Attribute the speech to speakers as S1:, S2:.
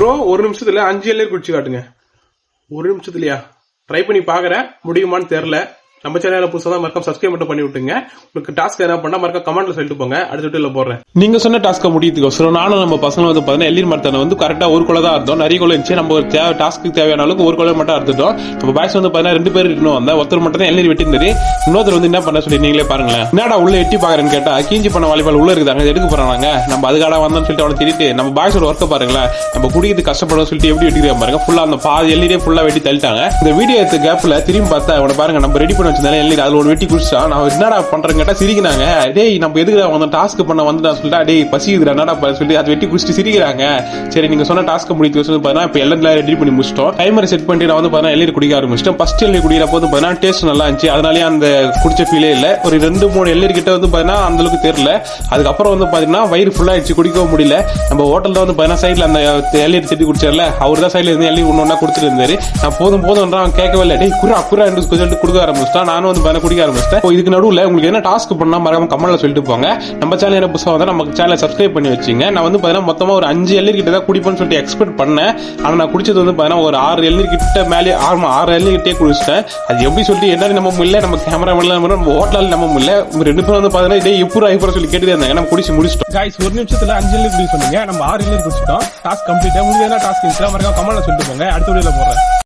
S1: Bro ஒரு நிமிஷத்துல 5 இளநீர் குடிச்சு காட்டுங்க. ஒரு நிமிஷத்துலயா? ட்ரை பண்ணி பாக்குறேன், முடியுமான்னு தெரியல. நம்ம சேனல புதுசா தான் மறக்காம சப்ஸ்கிரைப் மட்டும் பண்ணி விட்டுங்க. உங்களுக்கு டாஸ்க் என்ன பண்ணா மறக்காம கமெண்ட்ல சொல்லிட்டு போங்க, அடுத்த வீடியோல போடுறேன். நீங்க சொன்ன டாஸ்க் முடியதுக்கோசரம் நானும் நம்ம பசங்க வந்து பாத்தீங்கன்னா எள்ளீர் மரத்தான வந்து கரெக்டா ஒரு குலை தான் அர்த்தம், நிறைய குலை இருந்துச்சு. நம்ம டாஸ்க்கு தேவையான அளவுக்கு ஒரு குலை மட்டும் அறுத்துட்டோம். நம்ம பாய்ஸ் வந்து பாத்தீங்கன்னா 2 பேர் இருக்கணும் வந்தா, ஒருத்தர் மட்டும் தான் எள்ளீர் வெட்டிருந்தாரு. இன்னொருத்தர் வந்து என்ன பண்ண சொல்லி நீங்களே பாருங்களேன். என்னடா உள்ள எட்டி பாக்குறேன்னு கேட்டா கீஞ்சி பண்ண வாலிபால் உள்ள இருக்குதாங்க, எடுக்க போறாங்க. நம்ம அதுக்காக வந்தோம்னு சொல்லிட்டு அவனை திரிட்டு நம்ம பாய்ஸோட ஒர்க்க பாருங்களேன். நம்ம குடிக்கிறது கஷ்டப்படும் சொல்லிட்டு எப்படி வெட்டிக்கிறோம் பாருங்க. ஃபுல்லா அந்த பாதி எள்ளீரே ஃபுல்லா வெட்டி தள்ளிட்டாங்க. இந்த வீடியோ எடுத்த கேப்ல திரும்பி பார்த்தா அவனை பாருங்க, நம்ம ரெடி பண்ணி வச்சிருந்தாலும் எள்ளீர் அதுல வெட்டி குடிச்சா. நான் என்னடா பண்றேன்னு கேட்டா சிரிக்கிறாங்க. டேய் நம்ம எதுக்கு வந்து டாஸ்க் பண்ண வந்து சொல்லிட்டா, டேய் பசிக்குதுடா என்னடா சொல்லி அதை வெட்டி குடிச்சிட்டு சிரிக்கிறாங்க. சரி நீங்க சொன்ன டாஸ்க் முடித்து பாத்தீங்கன்னா இப்ப எல்லாம் ரெடி பண்ணி முடிச்சிட்டோம். டைமர் செட் பண்ணி நான் வந்து பாத்தீங்கன்னா எள்ளீர் குடிக்க ஆரம்பிச்சிட்டேன். ஃபர்ஸ்ட் எள்ளீர் குடிக்கிற போது பாத்தீங்கன்னா டேஸ்ட் நல்லா இருந்துச்சு, அதனாலேயே அந்த குடிச்ச ஃபீலே இல்ல. ஒரு 2-3 எள்ளீர் கிட்ட வந்து பாத்தீங்கன்னா அந்த அளவுக்கு தெரியல. அதுக்கப்புறம் வந்து பாத்தீங்கன்னா வயிறு ஃபுல்லா ஆயிடுச்சு, குடிக்கவும் முடியல. நம்ம ஹோட்டல்ல வந்து பாத்தீங்கன்னா சைட்ல அந்த எள்ளீர் செட்டி குடிச்சார்ல, அவர் தான் சைட்ல இருந்து எள்ளீர் ஒண்ணு கொடுத்துட்டு இருந்தாரு. நான் போதும் போதும் அவன் கேட்கவே இல்லை. டேய் குரா குரா என்று சொல்லிட்டு குடுக்க ஆரம்பிச்சிட்டான். நானும் வந்து பாத்தீங்கன்னா குடிக்க ஆரம்பிச்சிட்டேன். இதுக்கு நடுவுல உங்களுக்கு என்ன டாஸ்க் பண்ணா மறக்காம கமெண்ட்ல சொல்லிட்டு போங்க. நம்ம சேனல் என்ன புதுசா வந்தா நம்ம சேனலை சப்ஸ்கிரைப் பண்ணி வச்சுங்க. நான் வந்து பாத்தீங்கன்னா மொத்தமா ஒரு 5 எள்ளீர் கிட்ட தான் குடிப்பேன்னு சொல்லிட்டு எக்ஸ்பெக்ட் பண்ணேன். ஆனா நான் குடிச்சது வந்து பாத்தீங்கன்னா ஒரு 6 எள்ளீர் கிட்ட மேலே 6 எள்ளீர் கிட்டே குடிச்சிட்டேன். அது எப்படி சொல்லிட்டு என்ன நம்ம இல்ல, நம்ம கேமரா நம்ம ஹோட்டலால நம்ம இல்ல, 2 பேரும் வந்து பாத்தீங்கன்னா இதே இப்பூரா சொல்லி கேட்டுட்டே இருந்தாங்க. நம்ம குடிச்சு முடிச்சிட்டோம். गाइस ஒரு நிமிஷத்துல 5 எள்ளீர் குடி சொன்னீங்க, நம்ம 6 எள்ளீர் குடிச்சிட்டோம். Task complete. உங்களுக்கு என்ன டாஸ்க் இருந்துச்சா மறக்காம கமெண்ட்ல சொல்லிட்டு போங்க, அடுத்த வீடியோல போடுறேன்.